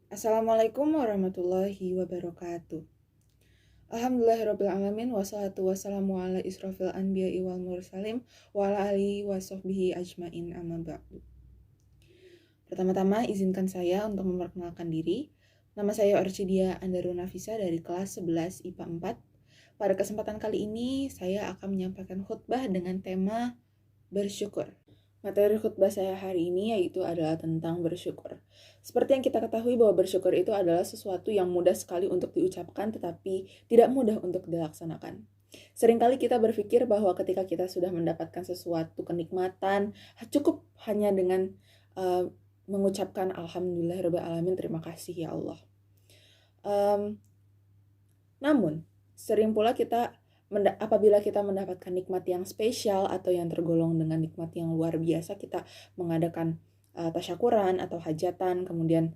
Assalamualaikum warahmatullahi wabarakatuh. Alhamdulillahirrabbilalamin. Wassalatu wassalamu ala israfil anbiya'i wal mursalim wa ala alihi wa sahbihi ajmain amma ba'du. Pertama-tama izinkan saya untuk memperkenalkan diri. Nama saya Orchidia Andaru Nafisa dari kelas 11 IPA 4. Pada kesempatan kali ini saya akan menyampaikan khutbah dengan tema bersyukur. Materi khutbah saya hari ini yaitu adalah tentang bersyukur. Seperti yang kita ketahui bahwa bersyukur itu adalah sesuatu yang mudah sekali untuk diucapkan tetapi tidak mudah untuk dilaksanakan. Seringkali kita berpikir bahwa ketika kita sudah mendapatkan sesuatu kenikmatan, cukup hanya dengan mengucapkan Alhamdulillahirrahmanirrahim, terima kasih ya Allah. Namun, sering pula apabila kita mendapatkan nikmat yang spesial atau yang tergolong dengan nikmat yang luar biasa, kita mengadakan tasyakuran atau hajatan, kemudian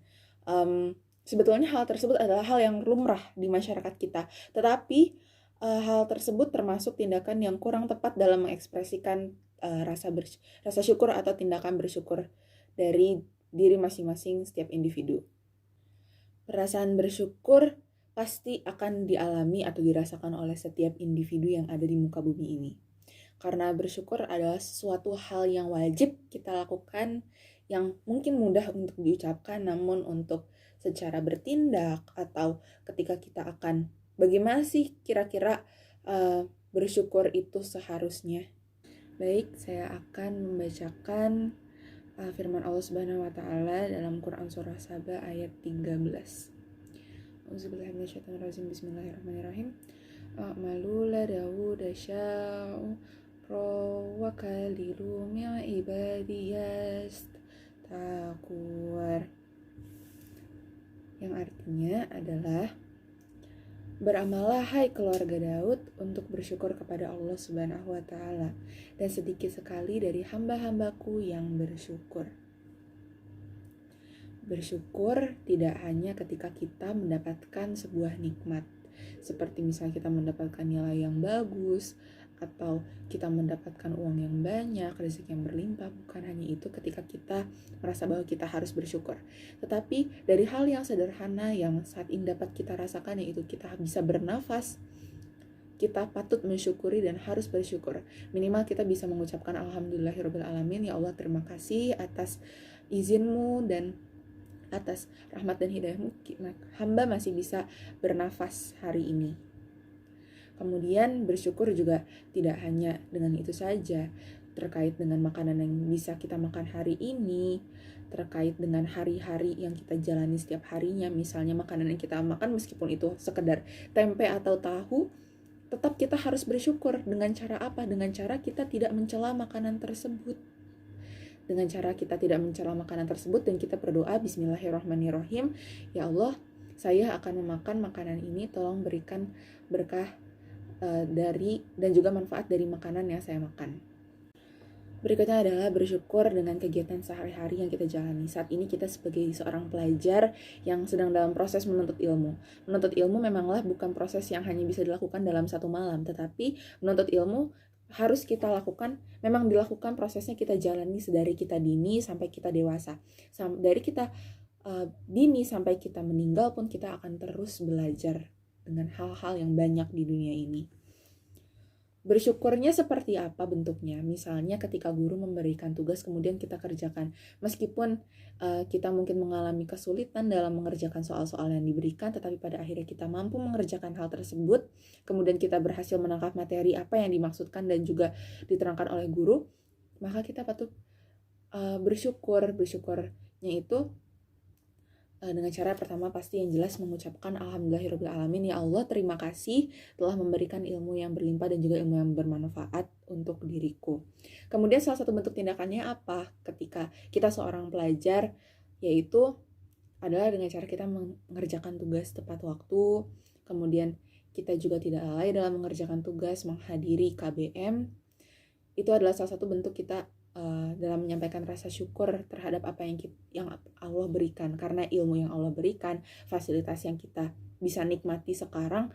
sebetulnya hal tersebut adalah hal yang lumrah di masyarakat kita. Tetapi hal tersebut termasuk tindakan yang kurang tepat dalam mengekspresikan rasa syukur atau tindakan bersyukur dari diri masing-masing setiap individu. Perasaan bersyukur pasti akan dialami atau dirasakan oleh setiap individu yang ada di muka bumi ini. Karena bersyukur adalah sesuatu hal yang wajib kita lakukan, yang mungkin mudah untuk diucapkan, namun untuk secara bertindak atau ketika kita akan bagaimana sih kira-kira bersyukur itu seharusnya. Baik, saya akan membacakan firman Allah Subhanahu wa taala dalam Quran surah Saba ayat 13. Bismillahirrahmanirrahim. A'malu la Dawud sya'u wa kalilu min ibadiyas takwar. Yang artinya adalah beramallah hai keluarga Daud untuk bersyukur kepada Allah Subhanahu wa taala, dan sedikit sekali dari hamba-hambaku yang bersyukur. Bersyukur tidak hanya ketika kita mendapatkan sebuah nikmat, seperti misalnya kita mendapatkan nilai yang bagus, atau kita mendapatkan uang yang banyak, rezeki yang berlimpah. Bukan hanya itu ketika kita merasa bahwa kita harus bersyukur, tetapi dari hal yang sederhana yang saat ini dapat kita rasakan, yaitu kita bisa bernafas. Kita patut mensyukuri dan harus bersyukur. Minimal kita bisa mengucapkan Alhamdulillahirrahmanirrahim, ya Allah terima kasih atas izinmu dan atas rahmat dan hidayahmu, hamba masih bisa bernafas hari ini. Kemudian bersyukur juga tidak hanya dengan itu saja, terkait dengan makanan yang bisa kita makan hari ini, terkait dengan hari-hari yang kita jalani setiap harinya. Misalnya makanan yang kita makan meskipun itu sekedar tempe atau tahu, tetap kita harus bersyukur. Dengan cara apa? Dengan cara kita tidak mencela makanan tersebut. Dengan cara kita tidak mencela makanan tersebut dan kita berdoa Bismillahirrahmanirrahim, ya Allah, saya akan memakan makanan ini, tolong berikan berkah dari dan juga manfaat dari makanan yang saya makan. Berikutnya adalah bersyukur dengan kegiatan sehari-hari yang kita jalani. Saat ini kita sebagai seorang pelajar yang sedang dalam proses menuntut ilmu. Menuntut ilmu memanglah bukan proses yang hanya bisa dilakukan dalam satu malam, tetapi menuntut ilmu harus kita lakukan, memang dilakukan prosesnya kita jalani sedari kita dini sampai kita dewasa. Dari kita dini sampai kita meninggal pun kita akan terus belajar dengan hal-hal yang banyak di dunia ini. Bersyukurnya seperti apa bentuknya? Misalnya ketika guru memberikan tugas kemudian kita kerjakan. Meskipun kita mungkin mengalami kesulitan dalam mengerjakan soal-soal yang diberikan, tetapi pada akhirnya kita mampu mengerjakan hal tersebut. Kemudian kita berhasil menangkap materi apa yang dimaksudkan dan juga diterangkan oleh guru. Maka kita patut bersyukur. Bersyukurnya itu dengan cara pertama pasti yang jelas mengucapkan Alhamdulillahirrahmanirrahim, ya Allah terima kasih telah memberikan ilmu yang berlimpah dan juga ilmu yang bermanfaat untuk diriku. Kemudian salah satu bentuk tindakannya apa ketika kita seorang pelajar, yaitu adalah dengan cara kita mengerjakan tugas tepat waktu. Kemudian kita juga tidak lalai dalam mengerjakan tugas, menghadiri KBM. Itu adalah salah satu bentuk kita dalam menyampaikan rasa syukur terhadap apa yang Allah berikan. Karena ilmu yang Allah berikan, fasilitas yang kita bisa nikmati sekarang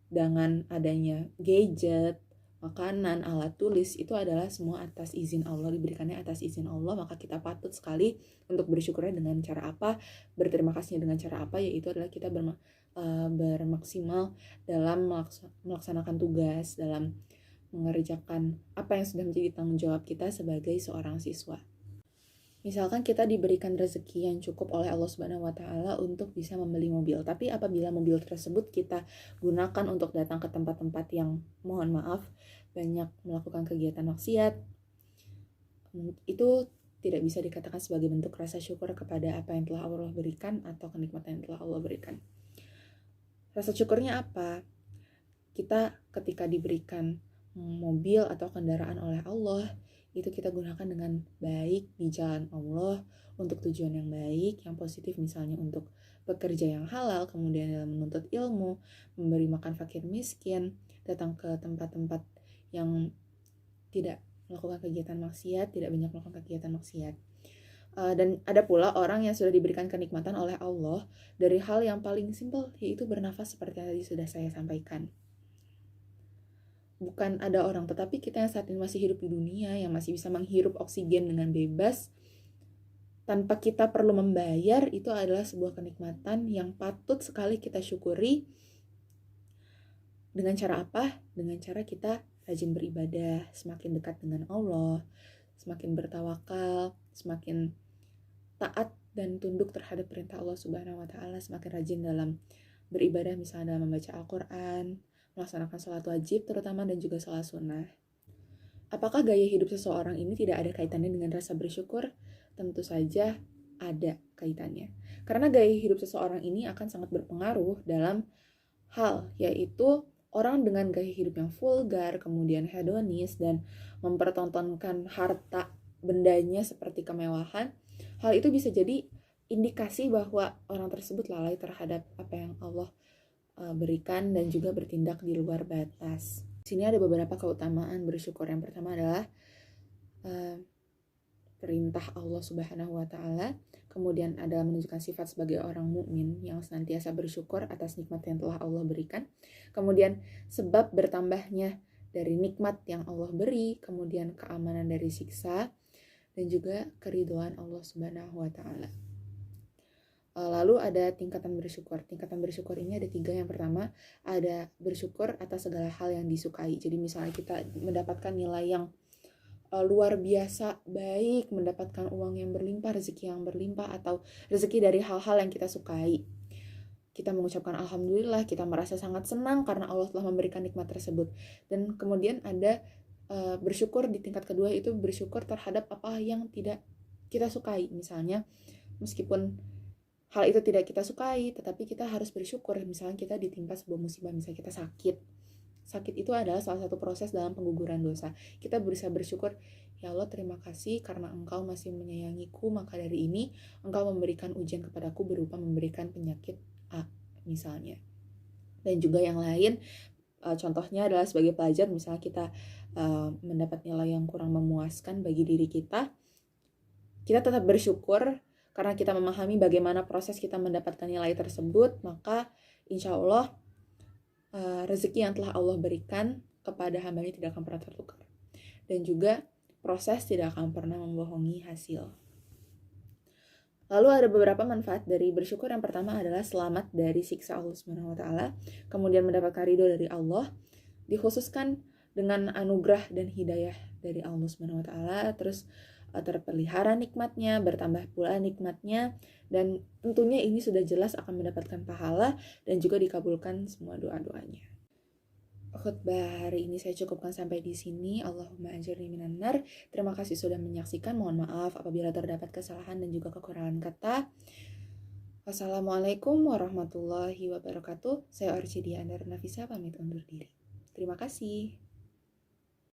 dengan adanya gadget, makanan, alat tulis, itu adalah semua atas izin Allah, diberikannya atas izin Allah. Maka kita patut sekali untuk bersyukurnya dengan cara apa, berterima kasihnya dengan cara apa, yaitu adalah kita bermaksimal dalam melaksanakan tugas, dalam mengerjakan apa yang sudah menjadi tanggung jawab kita sebagai seorang siswa. Misalkan kita diberikan rezeki yang cukup oleh Allah Subhanahu wa Ta'ala untuk bisa membeli mobil, tapi apabila mobil tersebut kita gunakan untuk datang ke tempat-tempat yang, mohon maaf, banyak melakukan kegiatan maksiat, itu tidak bisa dikatakan sebagai bentuk rasa syukur kepada apa yang telah Allah berikan atau kenikmatan yang telah Allah berikan. Rasa syukurnya apa? Kita ketika diberikan mobil atau kendaraan oleh Allah, itu kita gunakan dengan baik di jalan Allah untuk tujuan yang baik, yang positif, misalnya untuk bekerja yang halal, kemudian dalam menuntut ilmu, memberi makan fakir miskin, datang ke tempat-tempat yang tidak melakukan kegiatan maksiat, tidak banyak melakukan kegiatan maksiat. Dan ada pula orang yang sudah diberikan kenikmatan oleh Allah dari hal yang paling simpel, yaitu bernafas seperti yang tadi sudah saya sampaikan. Bukan ada orang, tetapi kita yang saat ini masih hidup di dunia, yang masih bisa menghirup oksigen dengan bebas, tanpa kita perlu membayar, itu adalah sebuah kenikmatan yang patut sekali kita syukuri. Dengan cara apa? Dengan cara kita rajin beribadah, semakin dekat dengan Allah, semakin bertawakal, semakin taat dan tunduk terhadap perintah Allah Subhanahu wa Ta'ala, semakin rajin dalam beribadah, misalnya dalam membaca Al-Quran, melaksanakan sholat wajib terutama, dan juga sholat sunnah. Apakah gaya hidup seseorang ini tidak ada kaitannya dengan rasa bersyukur? Tentu saja ada kaitannya. Karena gaya hidup seseorang ini akan sangat berpengaruh dalam hal, yaitu orang dengan gaya hidup yang vulgar, kemudian hedonis, dan mempertontonkan harta bendanya seperti kemewahan, hal itu bisa jadi indikasi bahwa orang tersebut lalai terhadap apa yang Allah berikan dan juga bertindak di luar batas. Di sini ada beberapa keutamaan bersyukur. Yang pertama adalah perintah Allah Subhanahu wa Ta'ala, kemudian ada menunjukkan sifat sebagai orang mukmin yang senantiasa bersyukur atas nikmat yang telah Allah berikan, kemudian sebab bertambahnya dari nikmat yang Allah beri, kemudian keamanan dari siksa, dan juga keridhaan Allah Subhanahu wa Ta'ala. Lalu ada tingkatan bersyukur. Tingkatan bersyukur ini ada 3. Yang pertama, ada bersyukur atas segala hal yang disukai. Jadi misalnya kita mendapatkan nilai yang luar biasa baik, mendapatkan uang yang berlimpah, rezeki yang berlimpah, atau rezeki dari hal-hal yang kita sukai. Kita mengucapkan alhamdulillah, kita merasa sangat senang karena Allah telah memberikan nikmat tersebut. Dan kemudian ada bersyukur di tingkat kedua, itu bersyukur terhadap apa yang tidak kita sukai. Misalnya, meskipun hal itu tidak kita sukai, tetapi kita harus bersyukur. Misalnya kita ditimpa sebuah musibah, misalnya kita sakit. Sakit itu adalah salah satu proses dalam pengguguran dosa. Kita berusaha bersyukur, ya Allah terima kasih karena Engkau masih menyayangiku, maka dari ini Engkau memberikan ujian kepadaku berupa memberikan penyakit A, misalnya. Dan juga yang lain, contohnya adalah sebagai pelajar, misalnya kita mendapat nilai yang kurang memuaskan bagi diri kita, kita tetap bersyukur karena kita memahami bagaimana proses kita mendapatkan nilai tersebut, maka insya Allah rezeki yang telah Allah berikan kepada hamba-Nya tidak akan pernah tertukar. Dan juga proses tidak akan pernah membohongi hasil. Lalu ada beberapa manfaat dari bersyukur. Yang pertama adalah selamat dari siksa Allah Subhanahu wa Ta'ala, kemudian mendapatkan ridho dari Allah, dikhususkan dengan anugerah dan hidayah dari Allah Subhanahu wa Ta'ala, terus terpelihara nikmatnya, bertambah pula nikmatnya, dan tentunya ini sudah jelas akan mendapatkan pahala dan juga dikabulkan semua doa-doanya. Khutbah hari ini saya cukupkan sampai di sini. Allahumma ajirni minan nar. Terima kasih sudah menyaksikan. Mohon maaf apabila terdapat kesalahan dan juga kekurangan kata. Wassalamualaikum warahmatullahi wabarakatuh. Saya Orchidia Andar Nafisa pamit undur diri. Terima kasih.